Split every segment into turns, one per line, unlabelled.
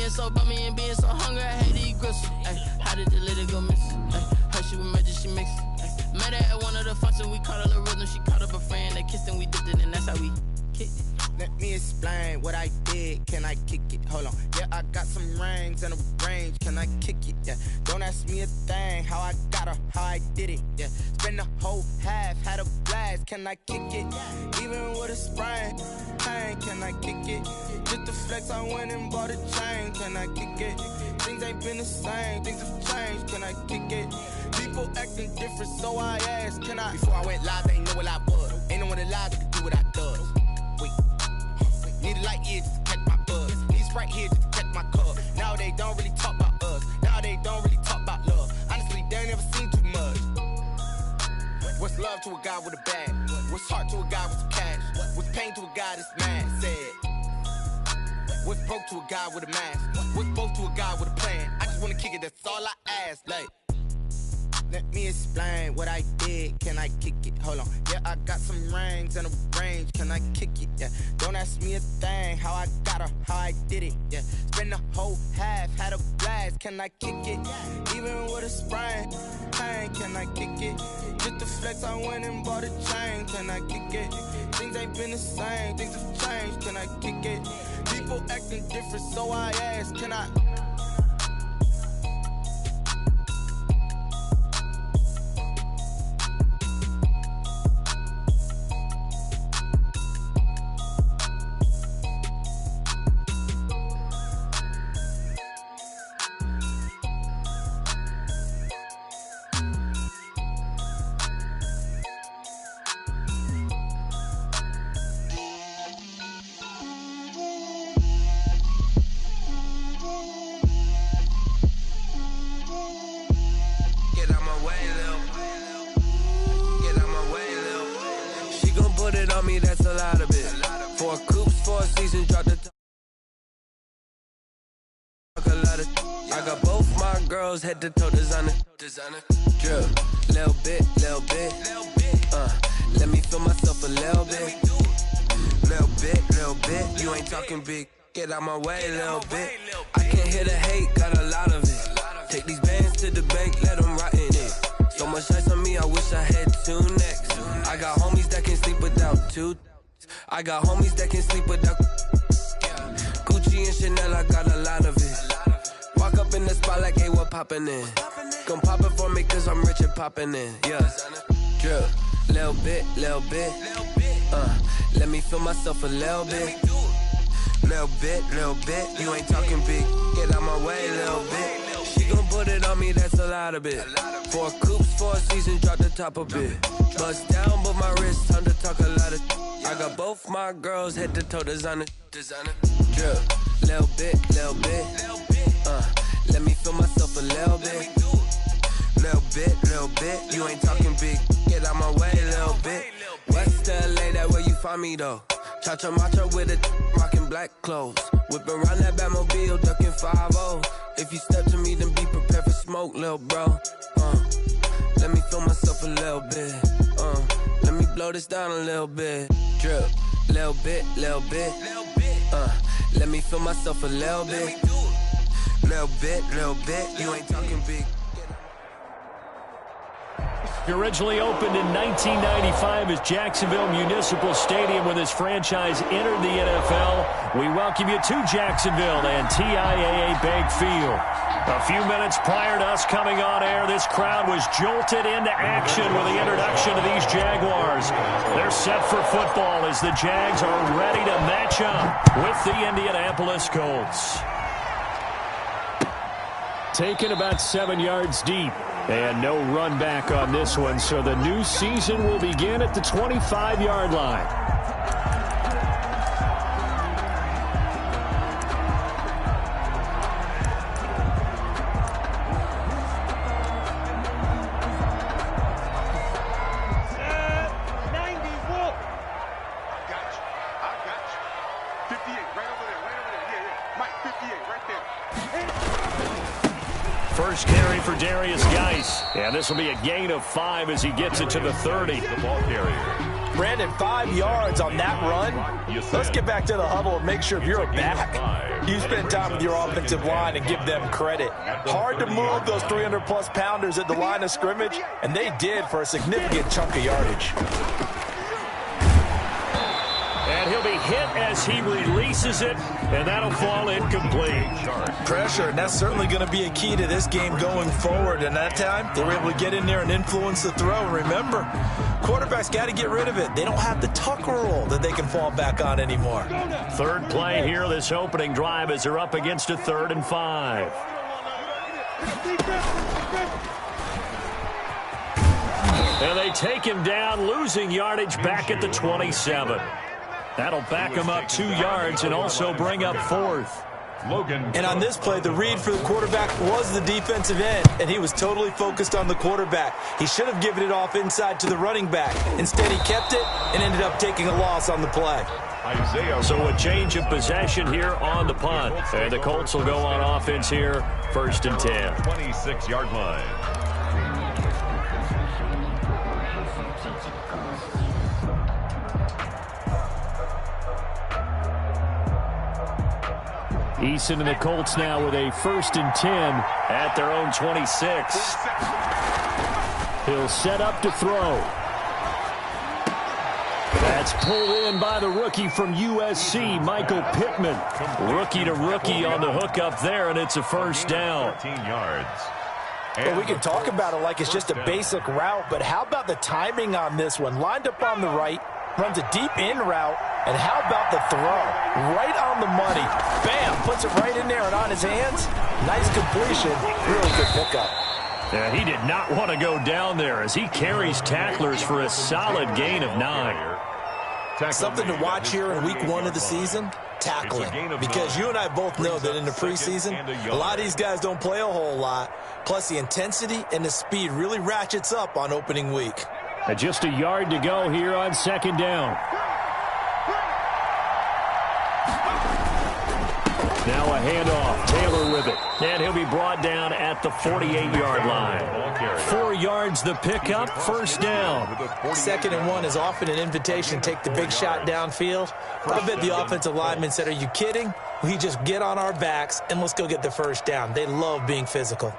being so bummy and being so hungry, I hate to eat gristle. Ay, how did the lady go missing? Her she was magic, she mixed. Met her at one of the functions, we caught her rhythm. She caught up a friend, they kissed and we dipped it, and that's how we kicked it.
Let me explain what I did. Can I kick it? Hold on. Yeah, I got some rings and a range. Can I kick it? Yeah. Don't ask me a thing. How I got her, how I did it. Yeah. Spend the whole half, had a blast. Can I kick it? Even with a sprain. Pain, can I kick it? Just the flex, I went and bought a chain. Can I kick it? Things ain't been the same. Things have changed. Can I kick it? People acting different, so I asked. Can I? Before I went live, they ain't know what I was. Ain't no one alive that could do what I does. Wait. Need a light here just to catch my buzz. Need Sprite here just to catch my cup. Now they don't really talk about us. Now they don't really talk about love. Honestly, they ain't never seen too much. What's love to a guy with a bag? What's heart to a guy with some cash? What's pain to a guy that's mad? Said. What's broke to a guy with a mask? What's both to a guy with a plan? I just wanna kick it, that's all I ask. Like, let me explain what I did. Can I kick it? Hold on. Yeah, I got some rings and a range. Can I kick it? Yeah. Don't ask me a thing. How I got her, how I did it. Yeah. Spend the whole half, had a blast. Can I kick it? Even with a sprain. Pain, can I kick it? Just the flex, I went and bought a chain. Can I kick it? Things ain't been the same. Things have changed. Can I kick it? People acting different, so I ask. Can I?
That's a lot of it. 4 coops, 4 seasons, drop the top. I got both my girls head to toe designer. Drill, little bit. Let me feel myself a little bit. Little bit. You ain't talking big. Get out my way, little bit. I can't hear the hate, got a lot of it. Take these bands to the bank, let them rot in it. So much ice on me, I wish I had 2 necks. I got homies that can sleep without 2. I got homies that can sleep without Gucci and Chanel, I got a lot of it. Walk up in the spot like, hey, what poppin' in? Gon' pop it for me cause I'm rich and poppin' in. Yeah, drill, little bit. Let me feel myself a little bit. Little bit. You ain't talking big. Get out my way, little bit. She gon' put it on me, that's a lot of it. 4 coops, 4 seasons, drop the top a bit. Bust down, but my wrist, time to talk a lot of. I got both my girls head to toe designer. Drill, little bit. Let me feel myself a little bit. Little bit. You ain't talking big. Get out my way, little bit. West LA, that where you find me though. Cha-cha matcha with a rockin' black clothes. Whip around that Batmobile, ducking 5-0. If you step to me, then be prepared for smoke, lil' bro. Let me feel myself a little bit. Let me blow this down a little bit. Drip, little bit. Let me feel myself a little bit. Little bit. You ain't talking big.
Originally opened in 1995 as Jacksonville Municipal Stadium when this franchise entered the NFL. We welcome you to Jacksonville and TIAA Bank Field. A few minutes prior to us coming on air, this crowd was jolted into action with the introduction of these Jaguars. They're set for football as the Jags are ready to match up with the Indianapolis Colts. Taken about 7 yards deep. And no run back on this one, so the new season will begin at the 25-yard line. First carry for Darius Geis. And this will be a gain of 5 as he gets it to the 30.
The ball carrier.
Brandon, 5 yards on that run. Let's get back to the huddle and make sure if you're a back,
You spend time with your offensive line and give them credit. Hard to move those 300-plus pounders at the line of scrimmage, and they did for a significant chunk of yardage.
And he'll be hit as he releases it, and that'll fall incomplete.
Pressure, and that's certainly going to be a key to this game going forward. And that time, they were able to get in there and influence the throw. And remember, quarterbacks got to get rid of it. They don't have the tuck rule that they can fall back on anymore.
Third play here, this opening drive, as they're up against a 3rd and 5. And they take him down, losing yardage back at the 27. That'll back him up 2 yards and also bring up 4th.
And on this play, the read for the quarterback was the defensive end, and he was totally focused on the quarterback. He should have given it off inside to the running back. Instead, he kept it and ended up taking a loss on the play.
So a change of possession here on the punt. And the Colts will go on offense here, 1st and 10.
26-yard line.
Eason and the Colts now with a 1st and 10 at their own 26. He'll set up to throw. That's pulled in by the rookie from USC, Michael Pittman. Rookie to rookie on the hook up there, and it's a 1st down.
14 yards.
Well, we can talk about it like it's just a basic route, but how about the timing on this one? Lined up on the right, runs a deep in route, and how about the throw? Right on the money. Bam, puts it right in there and on his hands. Nice completion. Really good pickup.
Yeah, he did not want to go down there as he carries tacklers for a solid gain of 9.
Something to watch here in week 1 of the season, tackling. Because you and I both know that in the preseason, a lot of these guys don't play a whole lot. Plus, the intensity and the speed really ratchets up on opening week.
Just a yard to go here on 2nd down. Now a handoff. Taylor with it. And he'll be brought down at the 48-yard line. 4 yards the pickup, 1st down.
2nd and 1 is often an invitation to take the big shot downfield. I bet the offensive lineman said, are you kidding? We just get on our backs and let's go get the 1st down. They love being physical.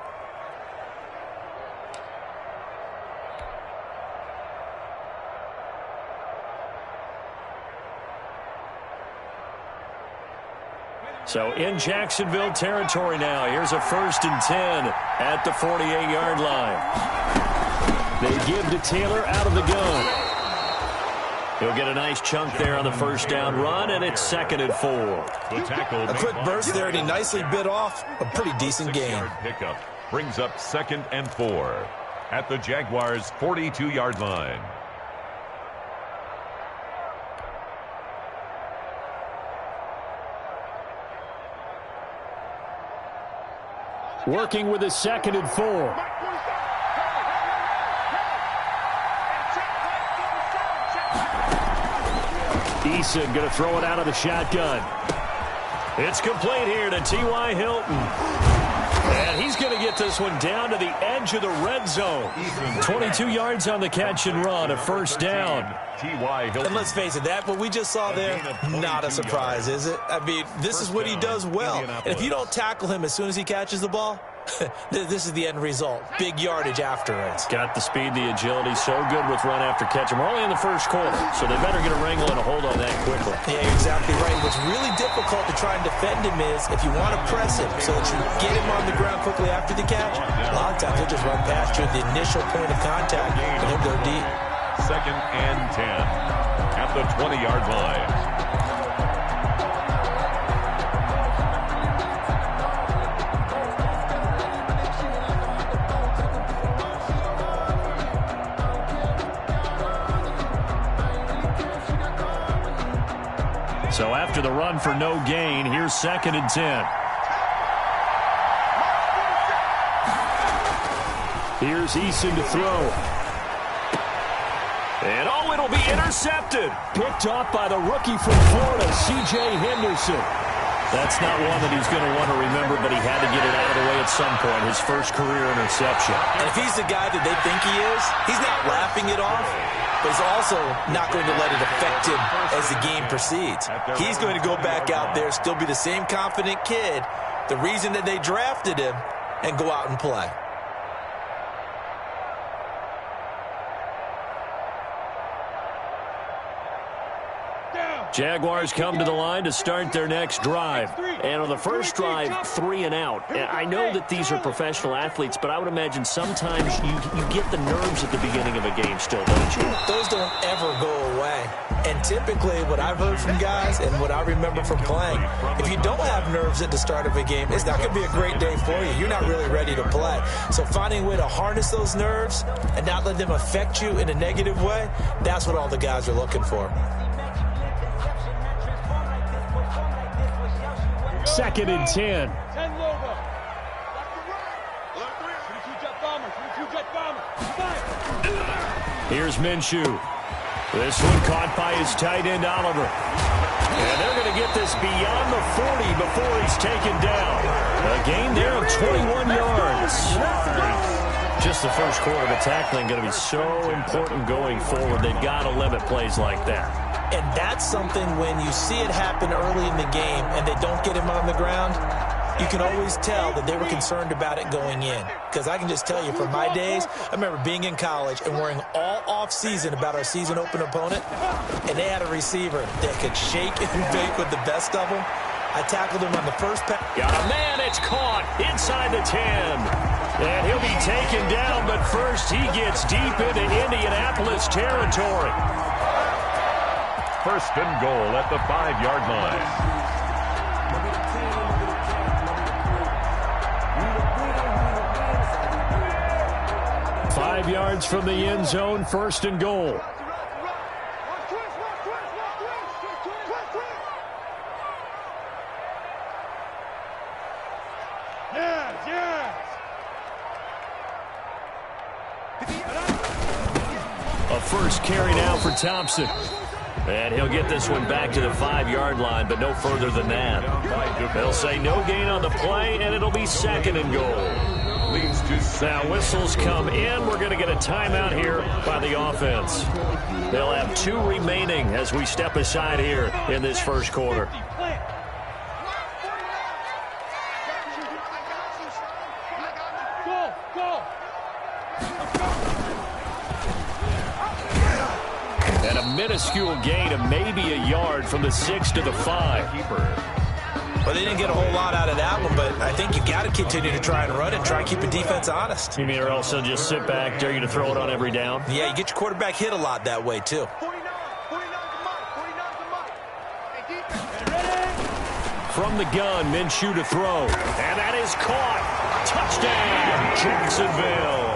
So in Jacksonville territory now. Here's a 1st and 10 at the 48-yard line. They give to Taylor out of the gun. He'll get a nice chunk there on the 1st down run, and it's 2nd and 4.
A quick burst there, and he nicely bit off a pretty decent gain.
Pickup brings up 2nd and 4 at the Jaguars' 42-yard line.
Working with a 2nd and 4. Eason going to throw it out of the shotgun. It's complete here to T.Y. Hilton. And he's going to get this one down to the edge of the red zone. 22 yards on the catch and run, a 1st down.
And let's face it, that what we just saw there, not a surprise, is it? I mean, this is what he does well. And if you don't tackle him as soon as he catches the ball, this is the end result. Big yardage afterwards.
Got the speed, the agility, so good with run after catch. We're only in the 1st quarter, so they better get a wrangle and a hold on that quickly.
Yeah, you're exactly right. What's really difficult to try and defend him is if you want to press him so that you get him on the ground quickly after the catch, a lot of times he'll just run past you at the initial point of contact, and he'll go deep.
2nd and 10 at the 20-yard line.
So after the run for no gain, here's 2nd and 10. Here's Eason to throw. And oh, it'll be intercepted. Picked off by the rookie from Florida, C.J. Henderson. That's not one that he's going to want to remember, but he had to get it out of the way at some point, his first career interception.
And if he's the guy that they think he is, he's not laughing it off, but he's also not going to let it affect him as the game proceeds. He's going to go back out there, still be the same confident kid, the reason that they drafted him, and go out and play.
Jaguars come to the line to start their next drive. And on the first drive, 3 and out. And I know that these are professional athletes, but I would imagine sometimes you get the nerves at the beginning of a game still, don't you?
Those don't ever go away. And typically what I've heard from guys and what I remember from playing, if you don't have nerves at the start of a game, it's not going to be a great day for you. You're not really ready to play. So finding a way to harness those nerves and not let them affect you in a negative way, that's what all the guys are looking for.
2nd and 10. Here's Minshew. This one caught by his tight end, Oliver. And they're going to get this beyond the 40 before he's taken down. A gain there of 21 yards. Just the first quarter of the tackling going to be so important going forward. They've got to limit plays like that.
And that's something when you see it happen early in the game and they don't get him on the ground, you can always tell that they were concerned about it going in. Because I can just tell you from my days, I remember being in college and worrying all off-season about our season open opponent, and they had a receiver that could shake and bake with the best of them. I tackled him on the first pass.
Got a man, it's caught inside the 10. And he'll be taken down, but first he gets deep into Indianapolis territory.
1st and goal at the 5-yard line.
Five yards from the end zone, 1st and goal. A first carry now for Thompson. And he'll get this one back to the 5-yard line, but no further than that. They'll say no gain on the play, and it'll be 2nd and goal. Now whistles come in. We're going to get a timeout here by the offense. They'll have 2 remaining as we step aside here in this first quarter. And a minuscule gain of maybe a yard from the 6 to the 5.
Well, they didn't get a whole lot out of that one, but I think you got to continue to try and run it and try and keep the defense honest.
You mean or else they'll just sit back, dare you to throw it on every down?
Yeah, you get your quarterback hit a lot that way, too.
From the gun, Minshew to throw. And that is caught. Touchdown, Jacksonville.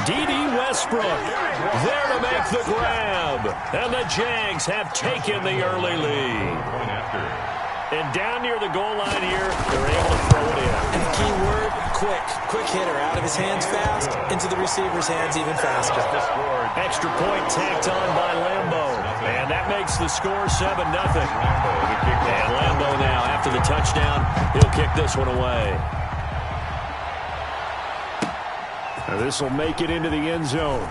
D.D. Westbrook there to make the grab. And the Jags have taken the early lead. And down near the goal line here, they're able to throw it in.
And the key word, quick. Quick hitter. Out of his hands fast, into the receiver's hands even faster.
Extra point tacked on by Lambeau. And that makes the score 7-0. And Lambeau now, after the touchdown, he'll kick this one away. Now this will make it into the end zone.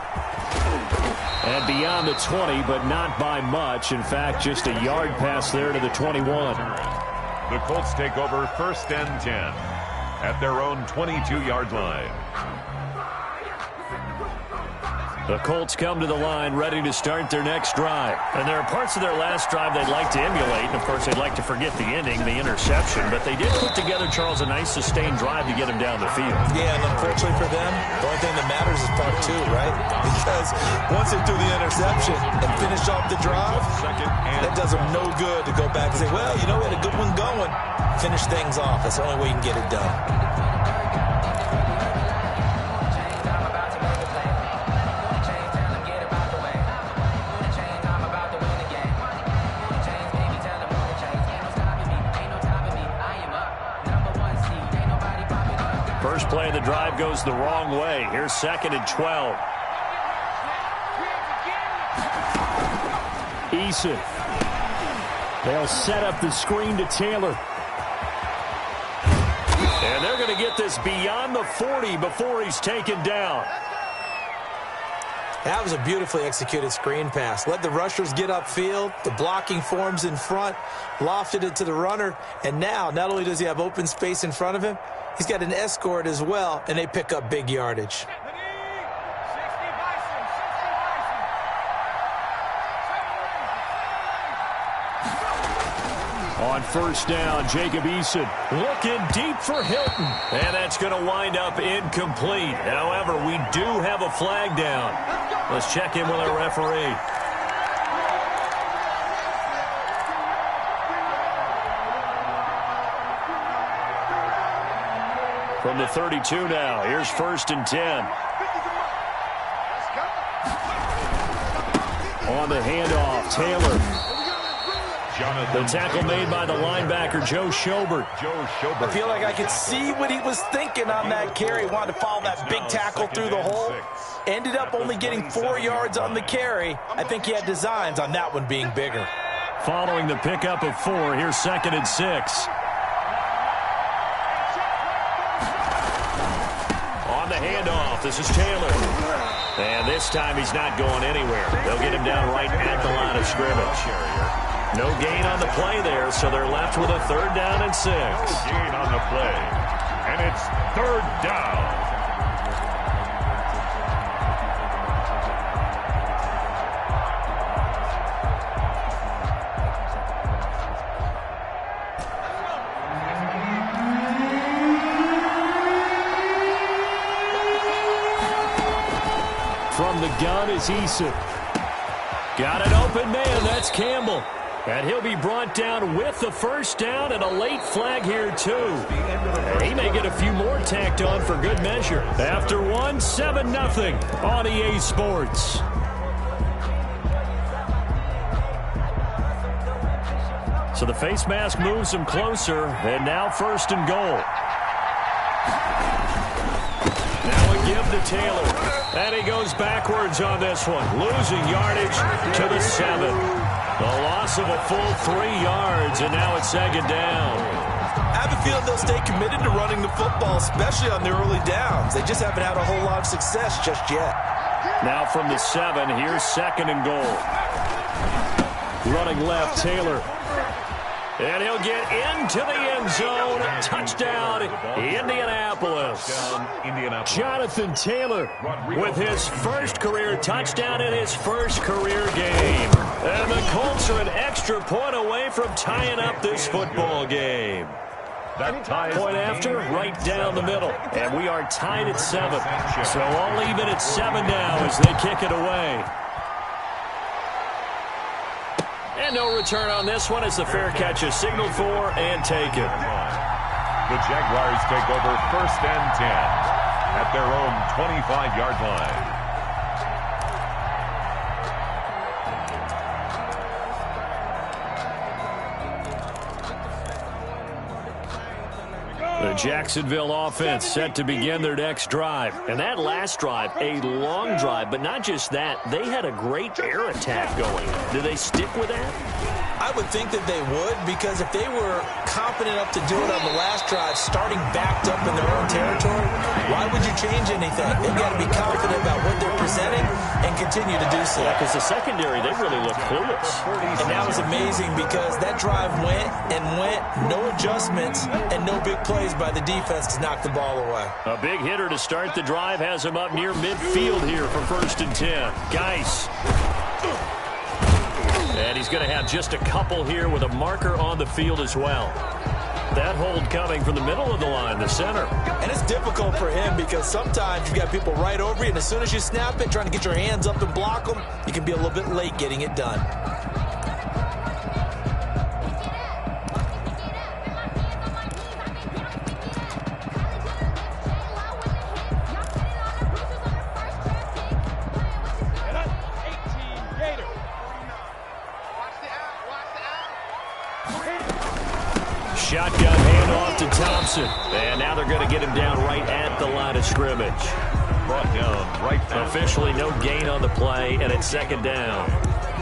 And beyond the 20, but not by much. In fact, just a yard pass there to the 21.
The Colts take over 1st and 10 at their own 22-yard line.
The Colts come to the line ready to start their next drive. And there are parts of their last drive they'd like to emulate. And, of course, they'd like to forget the ending, the interception. But they did put together, Charles, a nice sustained drive to get him down the field.
Yeah, and unfortunately for them, the only thing that matters is part 2, right? Because once they do the interception and finish off the drive, that does them no good to go back and say, well, you know, we had a good one going. Finish things off. That's the only way you can get it done.
First play of the drive goes the wrong way. Here's 2nd and 12. Eason. They'll set up the screen to Taylor. And they're going to get this beyond the 40 before he's taken down.
That was a beautifully executed screen pass. Let the rushers get upfield. The blocking forms in front. Lofted it to the runner. And now, not only does he have open space in front of him, he's got an escort as well, and they pick up big yardage.
On first down, Jacob Eason looking deep for Hilton. And that's going to wind up incomplete. However, we do have a flag down. Let's check in with our referee. From the 32 now, here's 1st and 10. On the handoff, Taylor. The tackle made by the linebacker, Joe Schobert.
I feel like I could see what he was thinking on that carry. He wanted to follow that big tackle through the hole. Ended up only getting 4 yards on the carry. I think he had designs on that one being bigger.
Following the pickup of 4, here's 2nd and 6. On the handoff, this is Taylor. And this time he's not going anywhere. They'll get him down right at the line of scrimmage. No gain on the play there, so they're left with a 3rd down and 6.
No gain on the play, and it's 3rd down.
From the gun is Eason. Got an open man, that's Campbell. And he'll be brought down with the 1st down and a late flag here, too. And he may get a few more tacked on for good measure. After 1, 7-0 on EA Sports. So the face mask moves him closer, and now 1st and goal. Now a give to Taylor. And he goes backwards on this one, losing yardage to the 7. The loss of a full 3 yards, and now it's 2nd down.
I have a feeling they'll stay committed to running the football, especially on their early downs. They just haven't had a whole lot of success just yet.
Now from the 7, here's 2nd and goal. Running left, Taylor. And he'll get into the end zone. Touchdown, Indianapolis. Jonathan Taylor with his 1st career touchdown in his 1st career game. And the Colts are an extra point away from tying up this football game. Point after, right down the middle. And we are tied at 7. So all even at 7 now as they kick it away. And no return on this one as the fair catch is signaled for and taken.
The Jaguars take over 1st and 10 at their own 25-yard line.
The Jacksonville offense set to begin their next drive. And that last drive, a long drive, but not just that. They had a great air attack going. Do they stick with that?
I would think that they would, because if they were confident enough to do it on the last drive, starting backed up in their own territory, why would you change anything? They've got to be confident about what they're presenting and continue to do so.
Yeah, because the secondary, they really look clueless.
And that was amazing because that drive went and went, no adjustments, and no big plays by the defense to knock the ball away.
A big hitter to start the drive has him up near midfield here for 1st and 10. Geis. And he's going to have just a couple here with a marker on the field as well. That hold coming from the middle of the line, the center.
And it's difficult for him because sometimes you've got people right over you, and as soon as you snap it, trying to get your hands up and block them, you can be a little bit late getting it done.
Shotgun handoff to Thompson. And now they're going to get him down right at the line of scrimmage.
Brought down right.
Officially no gain on the play, and it's 2nd down.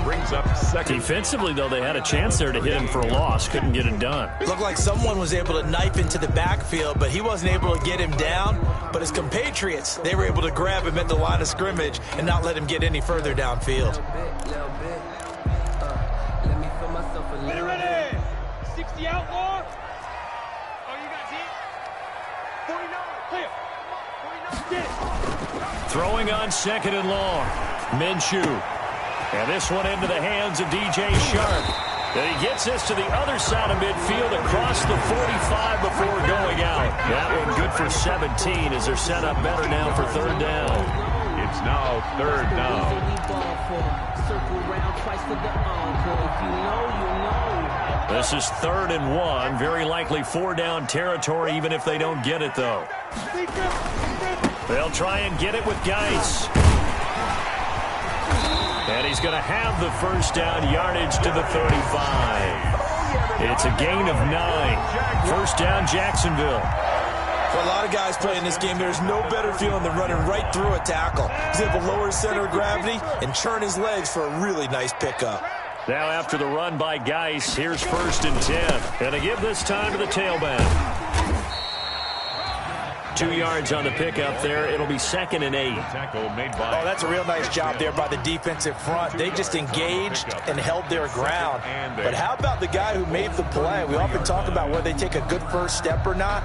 Brings up second.
Defensively, though, they had a chance there to hit him for a loss. Couldn't get it done.
Looked like someone was able to knife into the backfield, but he wasn't able to get him down. But his compatriots, they were able to grab him at the line of scrimmage and not let him get any further downfield.
Ready? 60 out, Lord. Oh, you got it? 49, clear. 49, get it.
Throwing on second and long. Minshew. And this one into the hands of DJ Shark. And he gets this to the other side of midfield across the 45 before going out. That one good for 17 as they're set up better now for third down.
It's now third down.
This is 3rd and 1. Very likely 4-down territory even if they don't get it, though. They'll try and get it with Geis. And he's going to have the first down yardage to the 35. It's a gain of 9. First down, Jacksonville.
For a lot of guys playing this game, there's no better feeling than running right through a tackle. He's able to lower his center of gravity and churn his legs for a really nice pickup.
Now after the run by Geis, here's 1st and 10. And they give this time to the tailback. 2 yards on the pickup there. It'll be 2nd and 8.
Oh, that's a real nice job there by the defensive front. They just engaged and held their ground. But how about the guy who made the play? We often talk about whether they take a good first step or not.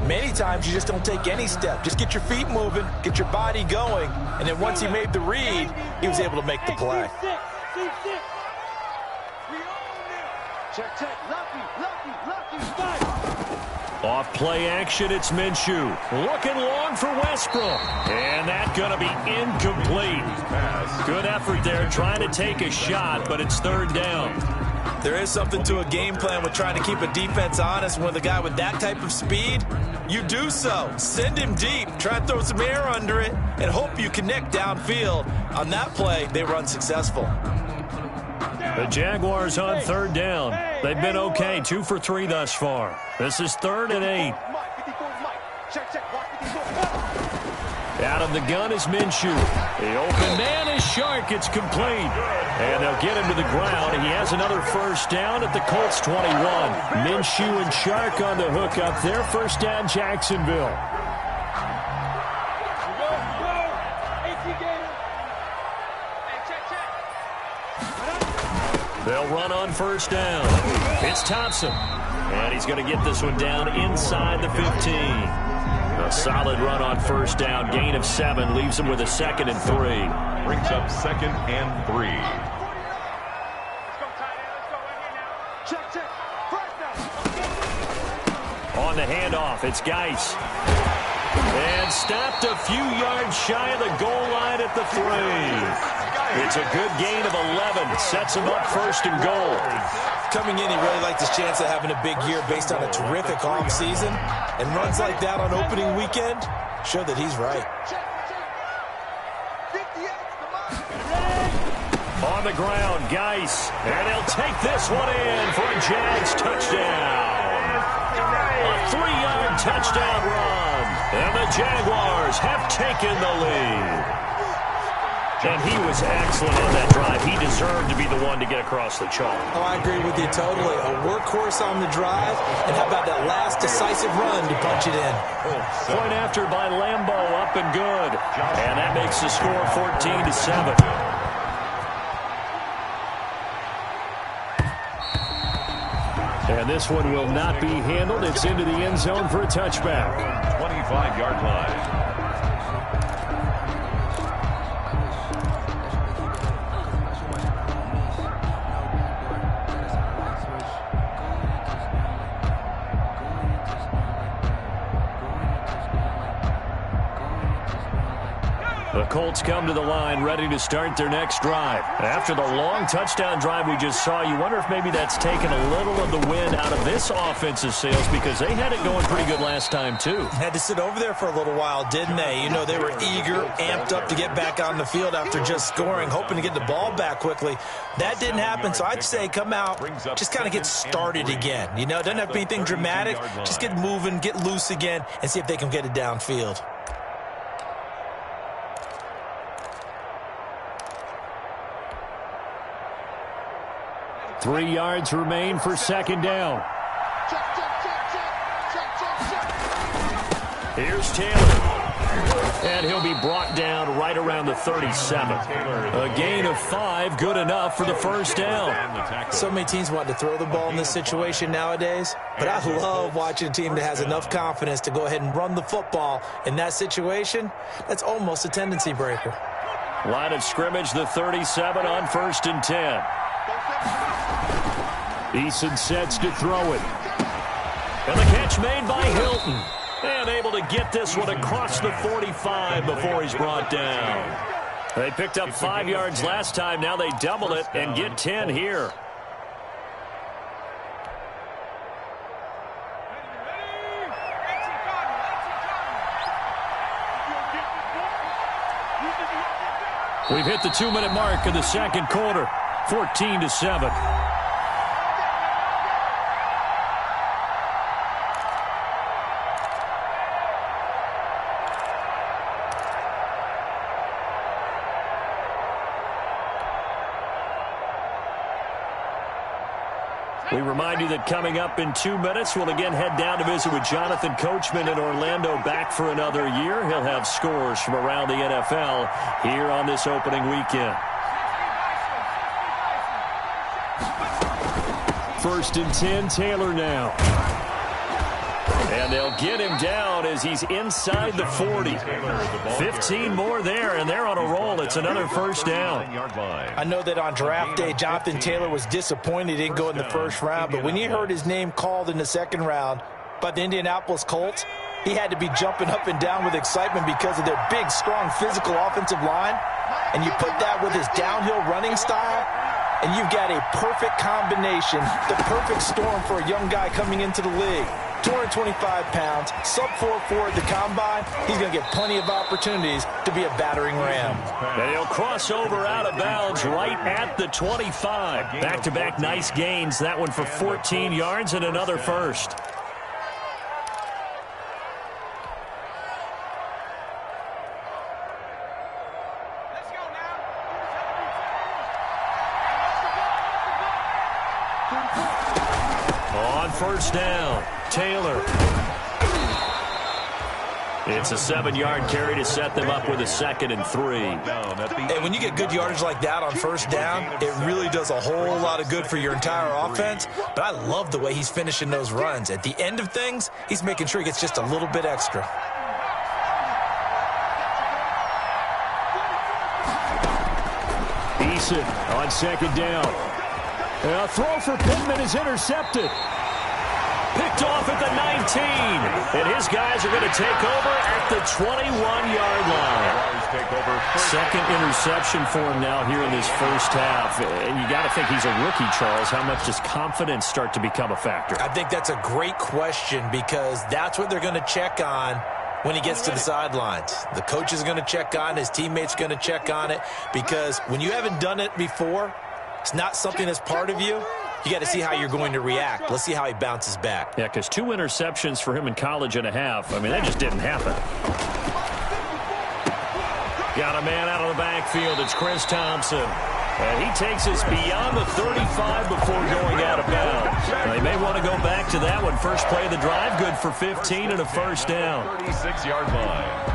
Many times you just don't take any step. Just get your feet moving, get your body going, and then once he made the read, he was able to make the play.
Off play action, it's Minshew. Looking long for Westbrook. And that's going to be incomplete. Good effort there, trying to take a shot, but it's 3rd down.
There is something to a game plan with trying to keep a defense honest. With a guy with that type of speed, you do so. Send him deep, try and throw some air under it, and hope you connect downfield. On that play, they were unsuccessful.
The Jaguars on 3rd down. They've been okay, 2 for 3 thus far. This is 3rd and 8. Out of the gun is Minshew. The open man is Shark. It's complete. And they'll get him to the ground. He has another first down at the Colts 21. Minshew and Shark on the hook up there. First down, Jacksonville. They'll run on first down. It's Thompson. And he's going to get this one down inside the 15. A solid run on first down. Gain of 7 leaves him with a 2nd and 3.
Brings up 2nd and 3.
On the handoff, it's Geis. And stopped a few yards shy of the goal line at the 3. It's a good gain of 11. Sets him up 1st and goal.
Coming in, he really liked his chance of having a big year based on a terrific offseason. And runs like that on opening weekend show that he's right.
On the ground, Geis. And he'll take this one in for a Jags touchdown. A 3-yard touchdown run. And the Jaguars have taken the lead. And he was excellent on that drive. He deserved to be the one to get across the chalk.
Oh, I agree with you totally. A workhorse on the drive. And how about that last decisive run to punch it in?
Point after by Lambo, up and good. And that makes the score 14-7. And this one will not be handled. It's into the end zone for a touchback.
25-yard line.
The Colts come to the line ready to start their next drive. After the long touchdown drive we just saw, you wonder if maybe that's taken a little of the wind out of this offensive sails because they had it going pretty good last time too.
Had to sit over there for a little while, didn't they? You know, they were eager, amped up to get back on the field after just scoring, hoping to get the ball back quickly. That didn't happen, so I'd say come out, just kind of get started again. You know, it doesn't have to be anything dramatic. Just get moving, get loose again, and see if they can get it downfield.
3 yards remain for second down. Here's Taylor. And he'll be brought down right around the 37. A gain of 5, good enough for the first down.
So many teams want to throw the ball in this situation nowadays, but I love watching a team that has enough confidence to go ahead and run the football. In that situation, that's almost a tendency breaker.
Line of scrimmage, the 37 on 1st and 10. Eason sets to throw it. And the catch made by Hilton. And able to get this one across the 45 before he's brought down. They picked up 5 yards last time. Now they double it and get 10 here. We've hit the 2-minute mark in the second quarter. 14-7. We remind you that coming up in 2 minutes, we'll again head down to visit with Jonathan Coachman in Orlando, back for another year. He'll have scores from around the NFL here on this opening weekend. 1st and 10, Taylor now. And they'll get him down as he's inside the 40. 15 more there, and they're on a roll. It's another first down.
I know that on draft day, Jonathan Taylor was disappointed he didn't go in the first round, but when he heard his name called in the second round by the Indianapolis Colts, he had to be jumping up and down with excitement because of their big, strong, physical offensive line. And you put that with his downhill running style, and you've got a perfect combination, the perfect storm for a young guy coming into the league. 225 pounds, sub 4.4 at the combine. He's going to get plenty of opportunities to be a battering ram.
And he'll cross over out of bounds right at the 25. Back-to-back nice gains. That one for 14 yards and another first. On first down, Taylor. It's a 7-yard carry to set them up with a 2nd and 3.
And when you get good yardage like that on first down, it really does a whole lot of good for your entire offense. But I love the way he's finishing those runs. At the end of things, he's making sure he gets just a little bit extra.
Eason on 2nd down. A throw for Pittman is intercepted. Picked off at the 19. And his guys are going to take over at the 21-yard line. Second interception for him now here in this first half. And you got to think he's a rookie, Charles. How much does confidence start to become a factor?
I think that's a great question because that's what they're going to check on when he gets to the sidelines. The coach is going to check on it. His teammates going to check on it because when you haven't done it before, it's not something that's part of you. You got to see how you're going to react. Let's see how he bounces back.
Yeah, because 2 interceptions for him in college and a half. I mean, that just didn't happen. Got a man out of the backfield. It's Chris Thompson. And he takes us beyond the 35 before going out of bounds. They may want to go back to that one. First play of the drive, good for 15 and a first down.
36-yard line.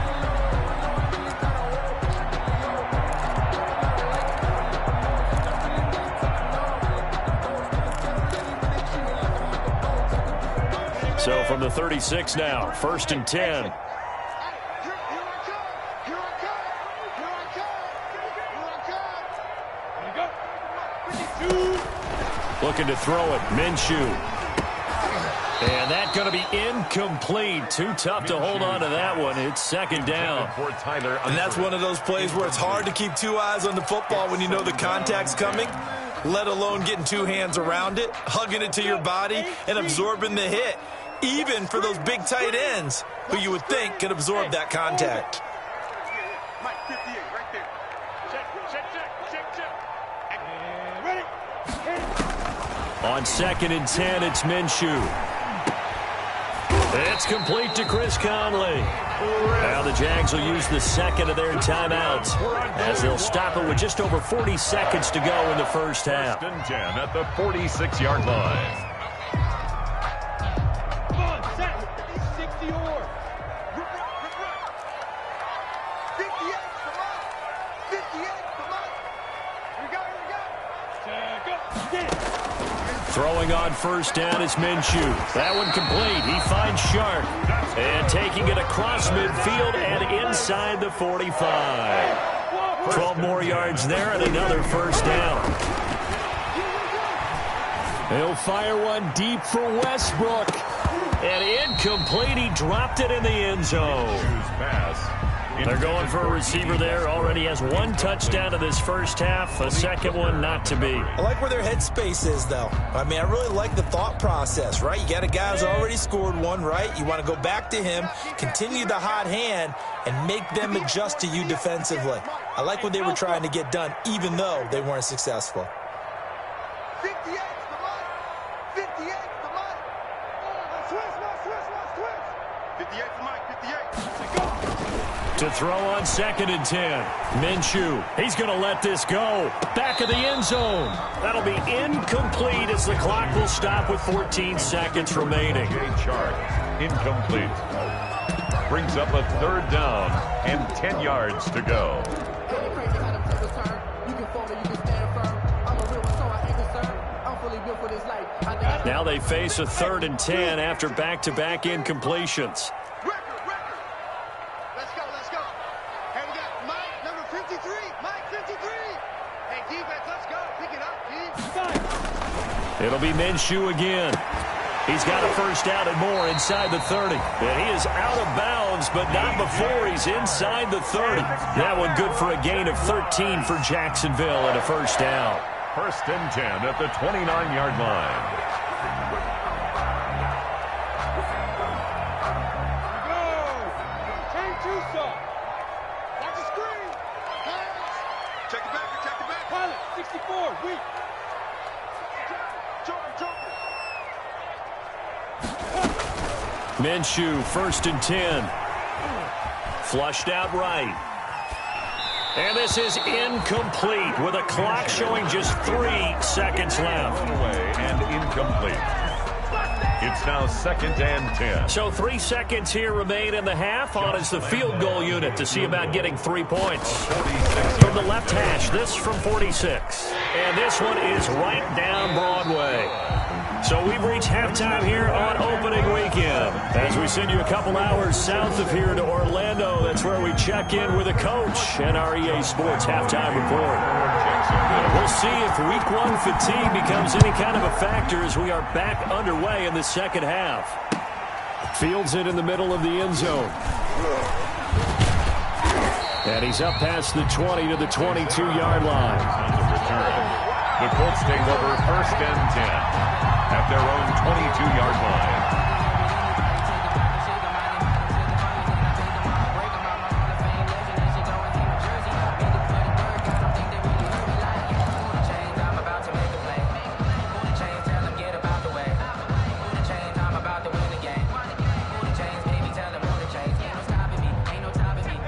So from the 36 now, 1st and 10. Looking to throw it, Minshew. And that's going to be incomplete. Too tough to hold on to that one. It's 2nd down.
And that's one of those plays where it's hard to keep 2 eyes on the football when you know the contact's coming, let alone getting 2 hands around it, hugging it to your body, and absorbing the hit. Even for those big tight ends who you would think can absorb that contact. On
2nd and 10, it's Minshew. It's complete to Chris Conley. Now the Jags will use the second of their timeouts as they'll stop it with just over 40 seconds to go in the first half.
1st and 10 at the 46-yard line.
Come on, set. 60 or. 58, come on. 58, come on. Here we go, here we go. Set, go.
Throwing on first down is Minshew. That one complete. He finds Sharp. And taking it across midfield and inside the 45. 12 more yards there and another first down. He'll fire one deep for Westbrook. And incomplete. He dropped it in the end zone. They're going for a receiver there. Already has one touchdown in this first half. A second one not to be.
I like where their headspace is, though. I mean, I really like the thought process, right? You got a guy who's already scored one, right? You want to go back to him, continue the hot hand, and make them adjust to you defensively. I like what they were trying to get done, even though they weren't successful.
58, come on. 58, come on. Switch. 58 to Mike, 58. Go.
To throw on 2nd and 10. Minshew, he's going to let this go. Back of the end zone. That'll be incomplete as the clock will stop with 14 seconds remaining.
Chart incomplete. Brings up a 3rd down and 10 yards to go.
Now they face a 3rd and 10 after back-to-back incompletions. It'll be Minshew again. He's got a first down and more inside the 30. And he is out of bounds, but not before he's inside the 30. That one good for a gain of 13 for Jacksonville and a first down.
1st and 10 at the 29-yard line.
Go! Change Tucson. Watch the screen. Check the back. Pilot, 64, weak.
Minshew, 1st and 10. Flushed out right. And this is incomplete with a clock showing just 3 seconds left.
Away and incomplete. It's now 2nd and 10.
So 3 seconds here remain in the half. On is the field goal unit to see about getting 3 points. From the left hash, this from 46. And this one is right down Broadway. So we've reached halftime here on opening weekend. As we send you a couple hours south of here to Orlando, that's where we check in with a coach and our EA Sports halftime report. We'll see if Week 1 fatigue becomes any kind of a factor as we are back underway in the second half. Fields it in the middle of the end zone. And he's up past the 20 to the 22-yard line.
The Colts take over 1st and 10. At their own 22-yard line.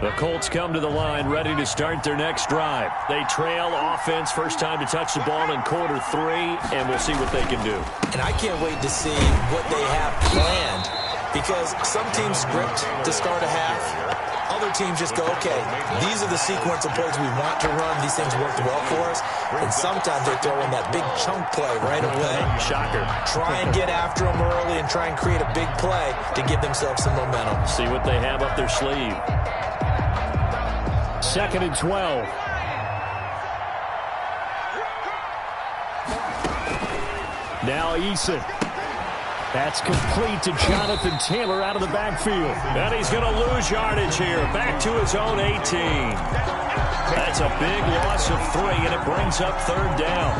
The Colts come to the line ready to start their next drive. They trail offense, first time to touch the ball in quarter 3, and we'll see what they can do.
And I can't wait to see what they have planned, because some teams script to start a half. Other teams just go, okay, these are the sequence of plays we want to run. These things worked well for us. And sometimes they throw in that big chunk play right away.
Shocker.
Try and get after them early and try and create a big play to give themselves some momentum.
See what they have up their sleeve. 2nd and 12. Now Eason. That's complete to Jonathan Taylor out of the backfield. And he's going to lose yardage here. Back to his own 18. That's a big loss of 3, and it brings up 3rd down.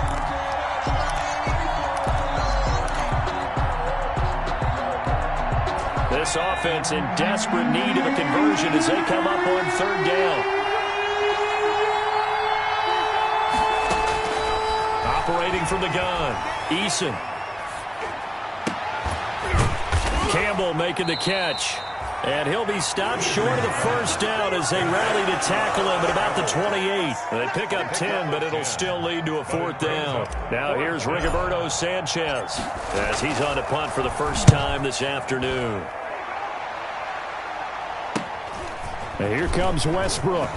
This offense in desperate need of a conversion as they come up on 3rd down. Operating from the gun, Eason. Campbell making the catch. And he'll be stopped short of the first down as they rally to tackle him at about the 28. They pick up 10, but it'll still lead to a 4th down. Now here's Rigoberto Sanchez as he's on to punt for the first time this afternoon.
And here comes Westbrook.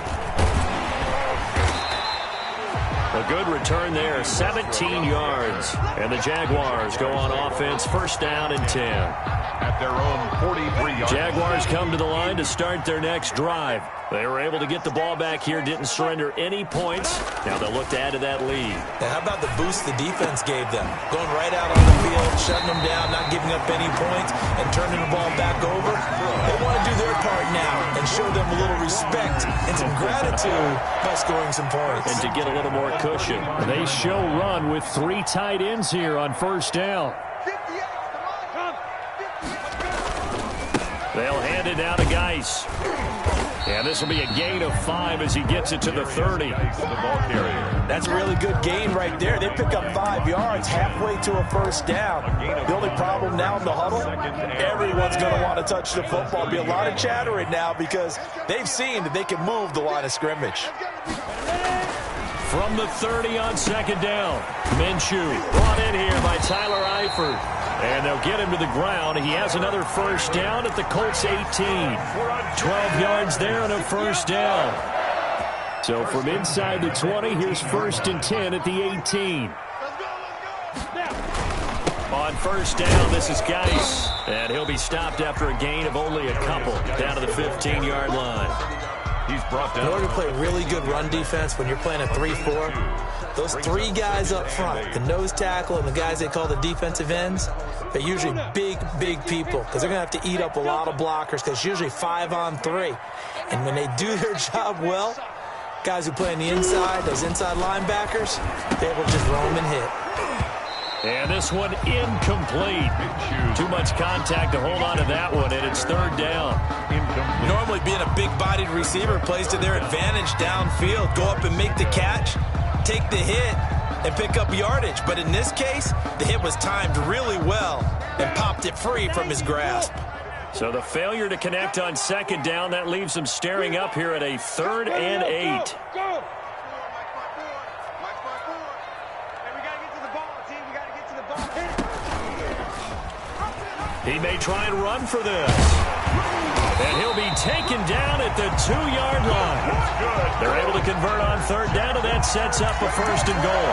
A good return there, 17 yards. And the Jaguars go on offense, 1st down and 10.
At their own 43-yard.
Jaguars come to the line to start their next drive. They were able to get the ball back here, didn't surrender any points. Now they'll look to add to that lead.
Now, how about the boost the defense gave them? Going right out on the field, shutting them down, not giving up any points, and turning the ball back over. They want to do their part now and show them a little respect and some gratitude by scoring some points.
And to get a little more cushion.
They show run with 3 tight ends here on 1st down.
They'll hand it down to Geis. And this will be a gain of 5 as he gets it to the 30.
That's a really good gain right there. They pick up 5 yards halfway to a 1st down. The only problem now in the huddle, everyone's going to want to touch the football. Be a lot of chattering now because they've seen that they can move the line of scrimmage.
From the 30 on 2nd down, Minshew brought in here by Tyler Eifert. And they'll get him to the ground. He has another 1st down at the Colts 18. 12 yards there and a 1st down. So from inside the 20, here's 1st and 10 at the 18. On 1st down, this is Geis. And he'll be stopped after a gain of only a couple down to the 15-yard line.
He's brought down.
In order to play really good run defense when you're playing a 3-4, those 3 guys up front, the nose tackle and the guys they call the defensive ends, they're usually big, big people because they're going to have to eat up a lot of blockers because it's usually 5 on 3. And when they do their job well, guys who play on the inside, those inside linebackers, they will just roam and hit.
And this one incomplete. Too much contact to hold on to that one, and it's 3rd down.
Normally being a big-bodied receiver plays to their advantage downfield. Go up and make the catch, take the hit, and pick up yardage. But in this case, the hit was timed really well and popped it free from his grasp.
So the failure to connect on 2nd down, that leaves them staring up here at a 3rd and 8. He may try and run for this. And he'll be taken down at the 2-yard line. They're able to convert on 3rd down, and that sets up a 1st and goal.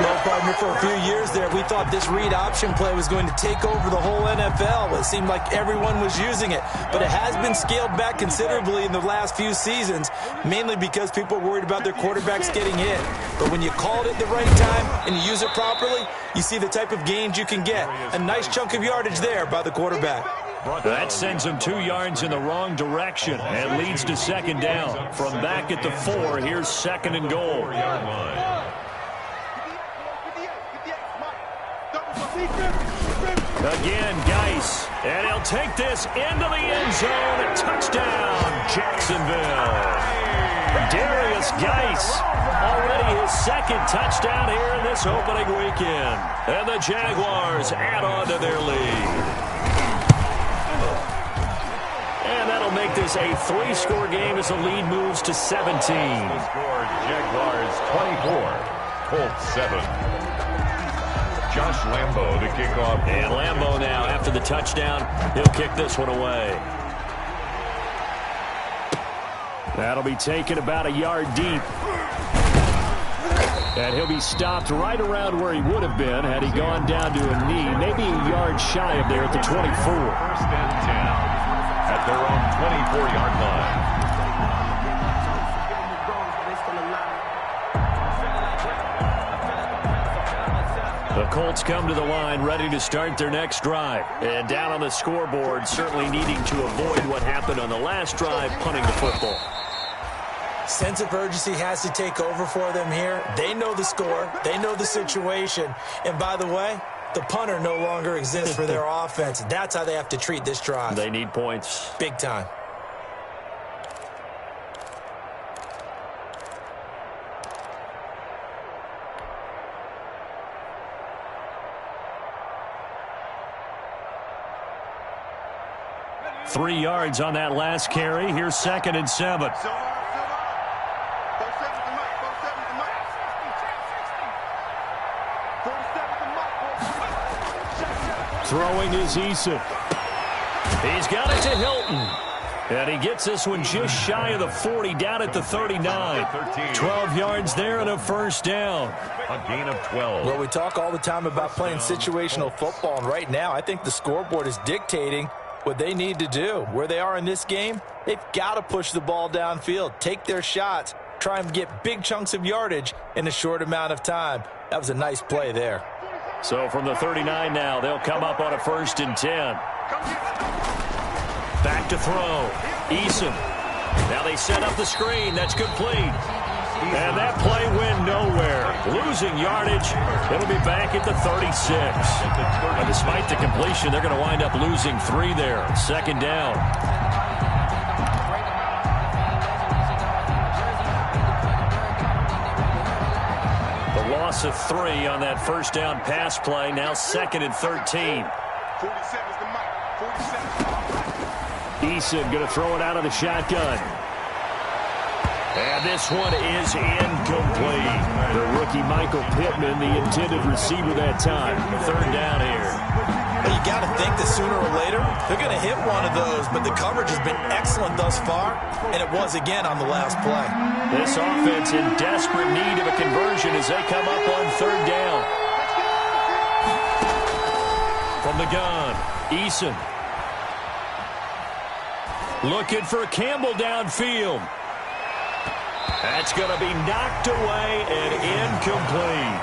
Well, partner, for a few years there, we thought this read option play was going to take over the whole NFL. It seemed like everyone was using it. But it has been scaled back considerably in the last few seasons, mainly because people are worried about their quarterbacks getting hit. But when you call it at the right time and you use it properly, you see the type of gains you can get. A nice chunk of yardage there by the quarterback.
That sends him 2 yards in the wrong direction and leads to 2nd down. From back at the 4, here's 2nd and goal. Again, Geis. And he'll take this into the end zone. Touchdown, Jacksonville. Darius Geis. Already his 2nd touchdown here in this opening weekend. And the Jaguars add on to their lead. And that'll make this a 3-score game as the lead moves to 17.
Score Jaguars 24, Colts 7. Josh Lambo to kick off.
And Lambo now, after the touchdown, he'll kick this one away. That'll be taken about a yard deep. And he'll be stopped right around where he would have been had he gone down to a knee, maybe a yard shy of there at the 24.
1st and 10 at their own 24-yard line.
The Colts come to the line ready to start their next drive. And down on the scoreboard, certainly needing to avoid what happened on the last drive, punting the football.
Sense of urgency has to take over for them here. They know the score. They know the situation. And by the way, the punter no longer exists for their offense. That's how they have to treat this drive.
They need points.
Big time.
3 yards on that last carry. Here's 2nd and 7. Throwing is Eason. He's got it to Hilton. And he gets this one just shy of the 40, down at the 39. 12 yards there and a first down.
A gain of 12.
Well, we talk all the time about playing situational football, and right now I think the scoreboard is dictating what they need to do. Where they are in this game, they've got to push the ball downfield, take their shots, try and get big chunks of yardage in a short amount of time. That was a nice play there.
So from the 39 now, they'll come up on a 1st and 10. Back to throw. Eason. Now they set up the screen. That's complete. And that play went nowhere. Losing yardage. It'll be back at the 36. But despite the completion, they're going to wind up losing 3 there. 2nd down. The loss of 3 on that first down pass play. Now 2nd and 13.
47's the mic. 47.
Eason going to throw it out of the shotgun. And this one is incomplete. The rookie Michael Pittman, the intended receiver that time. 3rd down here.
Well, you got to think that sooner or later they're going to hit one of those, but the coverage has been excellent thus far, and it was again on the last play.
This offense in desperate need of a conversion as they come up on 3rd down. From the gun, Eason. Looking for Campbell downfield. That's going to be knocked away and incomplete.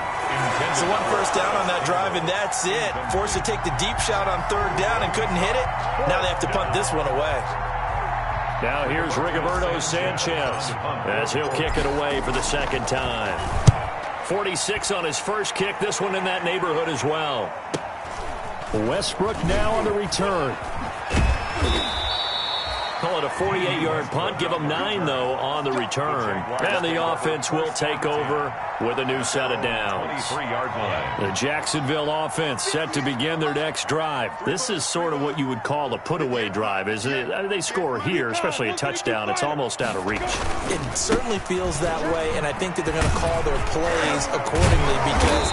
So 1 first down on that drive, and that's it. Forced to take the deep shot on 3rd down and couldn't hit it. Now they have to punt this one away.
Now here's Rigoberto Sanchez as he'll kick it away for the 2nd time. 46 on his first kick. This one in that neighborhood as well. Westbrook now on the return. Call it a 48-yard punt. Give them 9, though, on the return. And the offense will take over with a new set of downs.
23-yard line.
The Jacksonville offense set to begin their next drive. This is sort of what you would call a put-away drive, isn't it? They score here, especially a touchdown. It's almost out of reach.
It certainly feels that way, and I think that they're going to call their plays accordingly because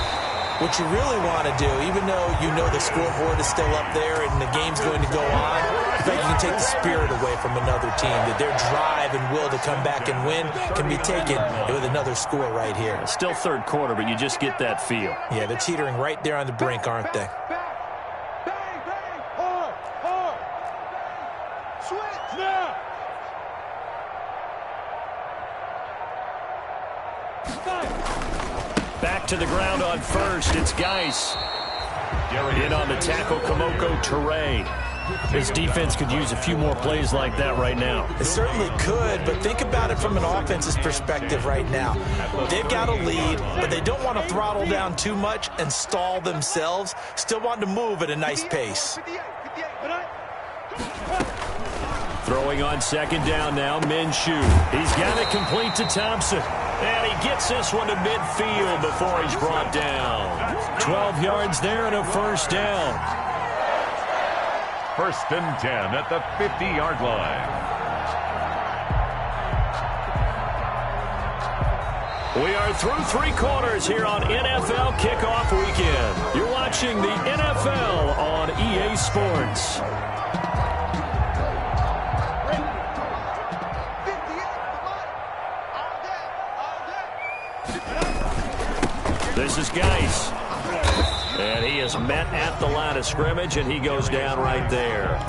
what you really want to do, even though you know the scoreboard is still up there and the game's going to go on, I think you can take the spirit away from another team, that their drive and will to come back and win can be taken with another score right here.
It's still 3rd quarter, but you just get that feel.
Yeah, they're teetering right there on the brink, aren't they?
Bang, bang, hard. Switch now.
Back to the ground on 1st. It's Geis. In on the tackle, Kamoko Toure. This defense could use a few more plays like that right now.
It certainly could, but think about it from an offense's perspective right now. They've got a lead, but they don't want to throttle down too much and stall themselves. Still want to move at a nice pace.
Throwing on 2nd down now, Minshew. He's got it complete to Thompson. And he gets this one to midfield before he's brought down. 12 yards there and a first down.
1st and 10 at the 50-yard line.
We are through 3 quarters here on NFL Kickoff Weekend. You're watching the NFL on EA Sports. This is Geis. And he is met at the line of scrimmage, and he goes down right there.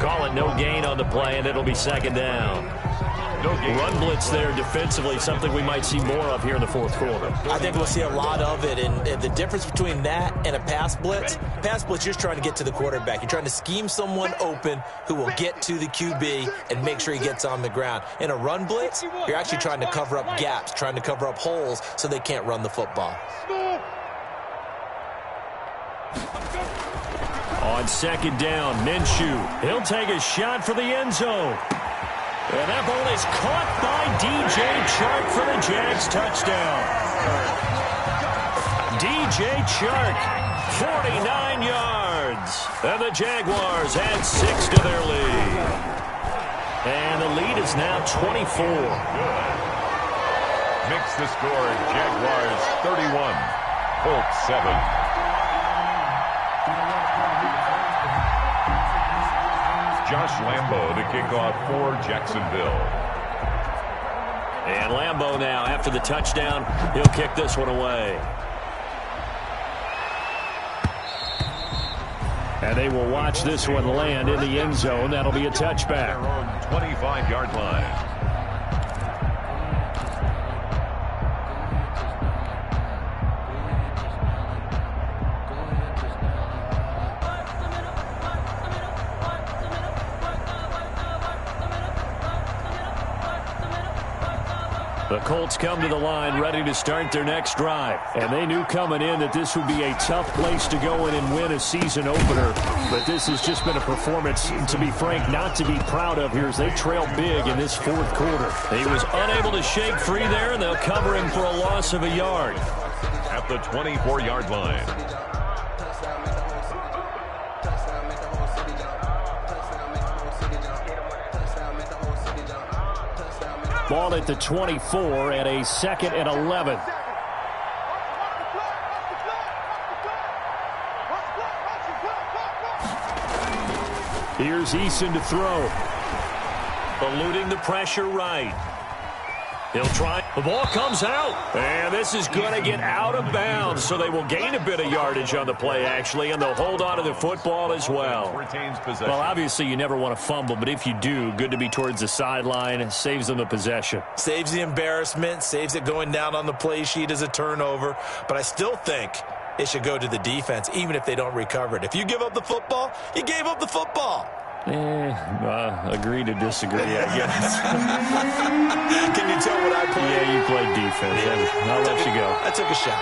Call it no gain on the play, and it'll be 2nd down. Run blitz there defensively, something we might see more of here in the 4th quarter.
I think we'll see a lot of it, and the difference between that and a pass blitz, you're just trying to get to the quarterback. You're trying to scheme someone open who will get to the QB and make sure he gets on the ground. In a run blitz, you're actually trying to cover up gaps, trying to cover up holes so they can't run the football.
On 2nd down, Minshew. He'll take a shot for the end zone. And that ball is caught by DJ Chark for the Jags touchdown. DJ Chark, 49 yards. yards. And the Jaguars add 6 to their lead. And the lead is now 24.
Makes the score Jaguars 31, Colts 7. Josh Lambo to kick off for Jacksonville.
And Lambo now, after the touchdown, he'll kick this one away. And they will watch this one land in the end zone. That'll be a touchback.
Their own 25-yard line.
The Colts come to the line ready to start their next drive. And they knew coming in that this would be a tough place to go in and win a season opener. But this has just been a performance, to be frank, not to be proud of here as they trail big in this fourth quarter. He was unable to shake free there, and they'll cover him for a loss of a yard.
At the 24-yard line.
Ball at the 24 at a 2nd and 11. Here's Eason to throw. Eluding the pressure right. He'll try. The ball comes out. And this is going to get out of bounds. So they will gain a bit of yardage on the play, actually. And they'll hold on to the football as well.
Retains possession.
Well, obviously, you never want to fumble. But if you do, good to be towards the sideline. Saves them the possession.
Saves the embarrassment. Saves it going down on the play sheet as a turnover. But I still think it should go to the defense, even if they don't recover it. If you give up the football, you gave up the football.
Agree to disagree, I guess.
Can you tell what I played?
Yeah, you played defense. Yeah. I'll let you go.
I took a shot.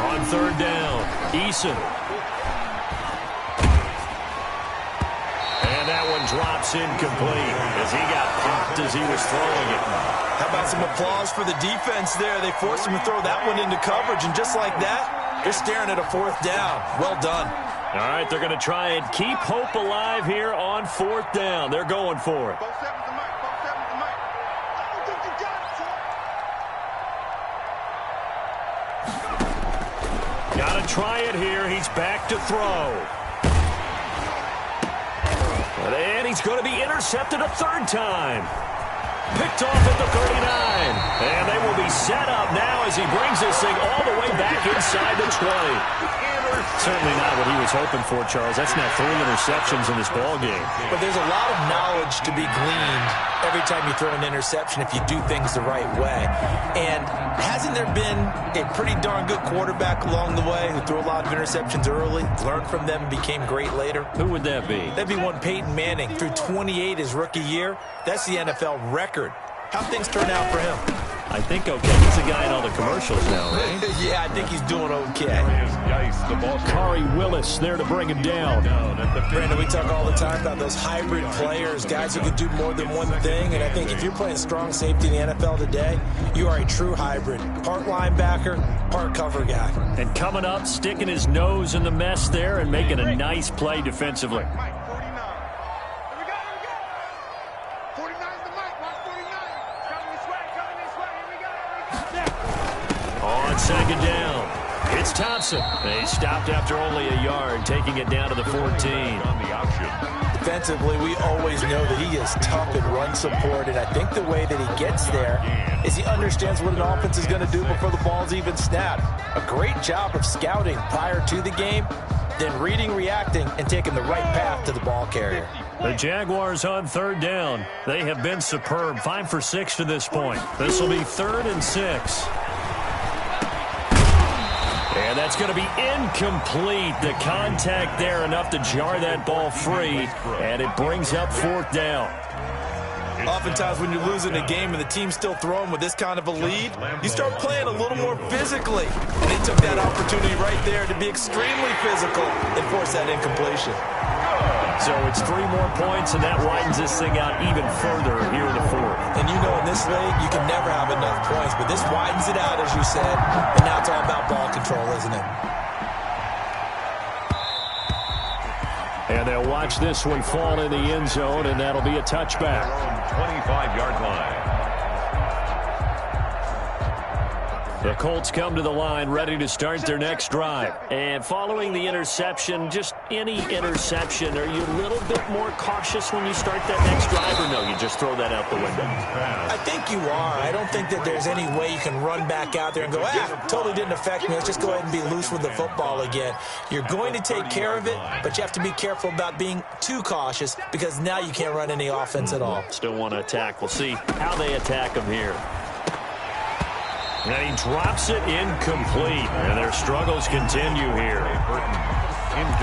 On 3rd down, Eason. And that one drops incomplete as he got popped as he was throwing it.
How about some applause for the defense there? They forced him to throw that one into coverage, and just like that, they're staring at a 4th down. Well done.
All right, they're going to try and keep hope alive here on 4th down. They're going for it. Got to try it here. He's back to throw. And he's going to be intercepted a 3rd time. Picked off at the 39. And they will be set up now as he brings this thing all the way back inside the 20. Certainly not what he was hoping for, Charles. That's now 3 interceptions in this ball game.
But there's a lot of knowledge to be gleaned every time you throw an interception if you do things the right way. And hasn't there been a pretty darn good quarterback along the way who threw a lot of interceptions early, learned from them, and became great later?
Who would that be?
That'd be one Peyton Manning. Threw 28 his rookie year. That's the NFL record. How'd things turn out for him?
I think okay. He's a guy in all the commercials now, right?
Yeah, I think he's doing okay.
Kari Willis there to bring him down.
Brandon, we talk all the time about those hybrid players, guys who can do more than one thing. And I think if you're playing strong safety in the NFL today, you are a true hybrid. Part linebacker, part cover guy.
And coming up, sticking his nose in the mess there and making a nice play defensively. On 2nd down, it's Thompson. They stopped after only a yard, taking it down to the 14.
On the option.
Defensively, we always know that he is tough in run support, and I think the way that he gets there is he understands what an offense is going to do before the ball's even snapped. A great job of scouting prior to the game, then reading, reacting, and taking the right path to the ball carrier.
The Jaguars on 3rd down. They have been superb. 5 for 6 to this point. This will be 3rd and 6. And that's going to be incomplete. The contact there enough to jar that ball free. And it brings up 4th down.
Oftentimes when you're losing a game and the team's still throwing with this kind of a lead, you start playing a little more physically. And they took that opportunity right there to be extremely physical and force that incompletion.
So it's 3 more points, and that widens this thing out even further here in the fourth.
And you know, in this league, you can never have enough points, but this widens it out, as you said, and now it's all about ball control, isn't it?
And they'll watch this one fall in the end zone, and that'll be a touchback.
25-yard line.
The Colts come to the line ready to start their next drive. And following the interception, just any interception, are you a little bit more cautious when you start that next drive, or no, you just throw that out the window?
I think you are. I don't think that there's any way you can run back out there and go, totally didn't affect me. Let's just go ahead and be loose with the football again. You're going to take care of it, but you have to be careful about being too cautious because now you can't run any offense at all.
Still want to attack. We'll see how they attack him here. And he drops it incomplete. And their struggles continue here.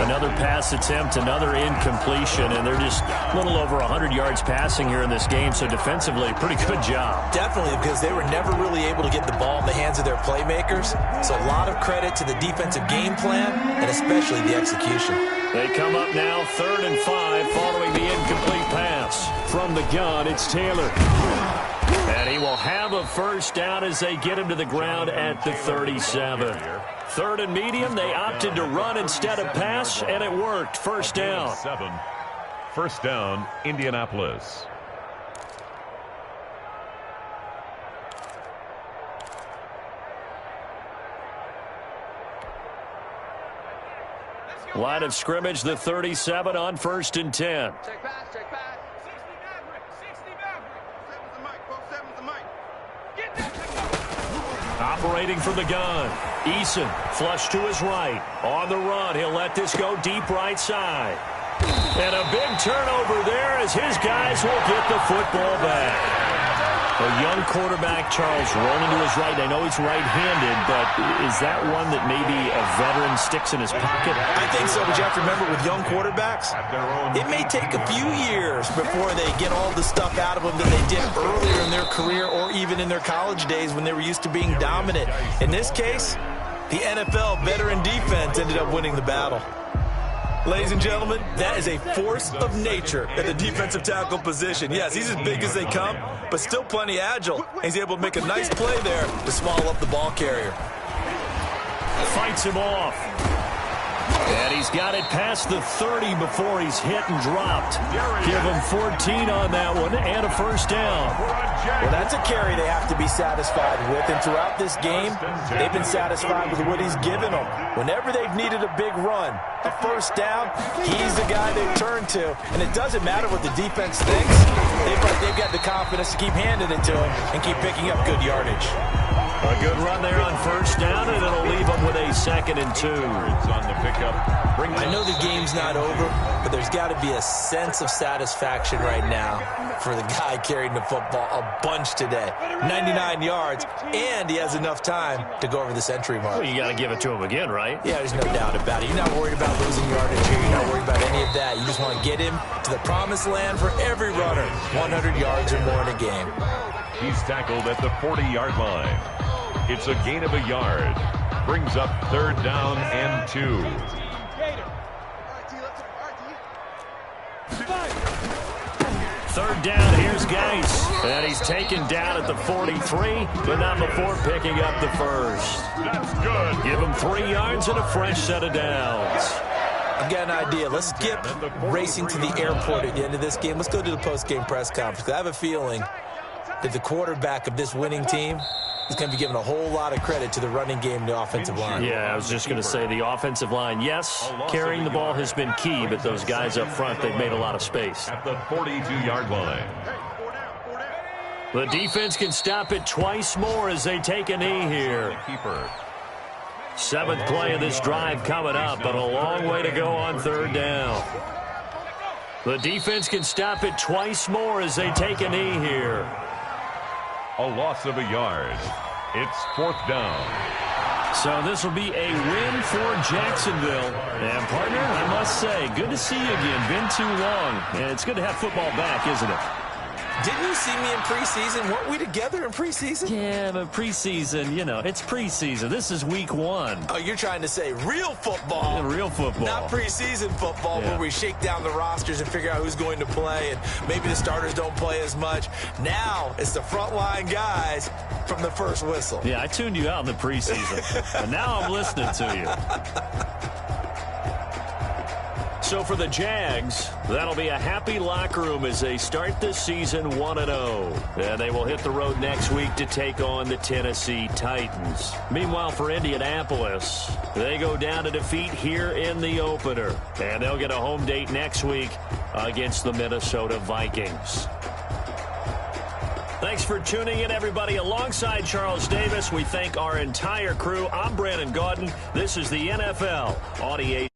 Another pass attempt, another incompletion, and they're just a little over 100 yards passing here in this game. So defensively, pretty good job.
Definitely, because they were never really able to get the ball in the hands of their playmakers. So a lot of credit to the defensive game plan and especially the execution.
They come up now 3rd and 5 following the incomplete pass. From the gun, it's Taylor. And he will have a first down as they get him to the ground at the 37. 3rd and medium, they opted to run instead of pass, and it worked. First down.
7. First down, Indianapolis.
Line of scrimmage, the 37 on 1st and 10.
Check pass, check pass. 60 Maverick. 7's the mic. Get that.
Operating from the gun. Eason, flush to his right. On the run, he'll let this go deep right side. And a big turnover there as his guys will get the football back. A young quarterback, Charles, rolling to his right. I know he's right-handed, but is that one that maybe a veteran sticks in his pocket?
I think so, but you have to remember with young quarterbacks, it may take a few years before they get all the stuff out of them that they did earlier in their career or even in their college days when they were used to being dominant. In this case, the NFL veteran defense ended up winning the battle. Ladies and gentlemen, that is a force of nature at the defensive tackle position. Yes, he's as big as they come, but still plenty agile. And he's able to make a nice play there to swallow up the ball carrier.
Fights him off. And he's got it past the 30 before he's hit and dropped. Give him 14 on that one and a first down.
Well, that's a carry they have to be satisfied with. And throughout this game, they've been satisfied with what he's given them. Whenever they've needed a big run, a first down, he's the guy they turn to. And it doesn't matter what the defense thinks. They've got the confidence to keep handing it to him and keep picking up good yardage.
A good run there on first down, and it'll leave them with a 2nd and 2.
It's on the pickup.
I know the game's not over, but there's got to be a sense of satisfaction right now for the guy carrying the football a bunch today. 99 yards, and he has enough time to go over the century mark.
Well, you got to give it to him again, right?
Yeah, there's no doubt about it. You're not worried about losing yardage here. You're not worried about any of that. You just want to get him to the promised land for every runner. 100 yards or more in a game.
He's tackled at the 40-yard line. It's a gain of a yard. Brings up 3rd down and 2.
3rd down, here's Geis. And he's taken down at the 43, but not before picking up the first.
That's good.
Give him 3 yards and a fresh set of downs.
I've got an idea. Let's skip racing to the airport at the end of this game. Let's go to the post-game press conference. I have a feeling that the quarterback of this winning team is going to be giving a whole lot of credit to the running game and the offensive line.
Yeah, I was just going to say the offensive line, yes, carrying the ball has been key, but those guys up front, they've made a lot of space.
At the 42-yard line.
The defense can stop it twice more as they take a knee here. 7th play of this drive coming up, but a long way to go on 3rd down. The defense can stop it twice more as they take a knee here.
A loss of a yard. It's 4th down.
So this will be a win for Jacksonville. And, partner, I must say, good to see you again. Been too long. And it's good to have football back, isn't it?
Didn't you see me in preseason? Weren't we together in preseason?
Yeah, but preseason, you know, it's preseason. This is week 1.
Oh, you're trying to say real football.
Yeah, real football.
Not preseason football where we shake down the rosters and figure out who's going to play, and maybe the starters don't play as much. Now it's the frontline guys from the first whistle.
Yeah, I tuned you out in the preseason, and now I'm listening to you. So for the Jags, that'll be a happy locker room as they start this season 1-0. And they will hit the road next week to take on the Tennessee Titans. Meanwhile, for Indianapolis, they go down to defeat here in the opener. And they'll get a home date next week against the Minnesota Vikings. Thanks for tuning in, everybody. Alongside Charles Davis, we thank our entire crew. I'm Brandon Gaudin. This is the NFL on EA.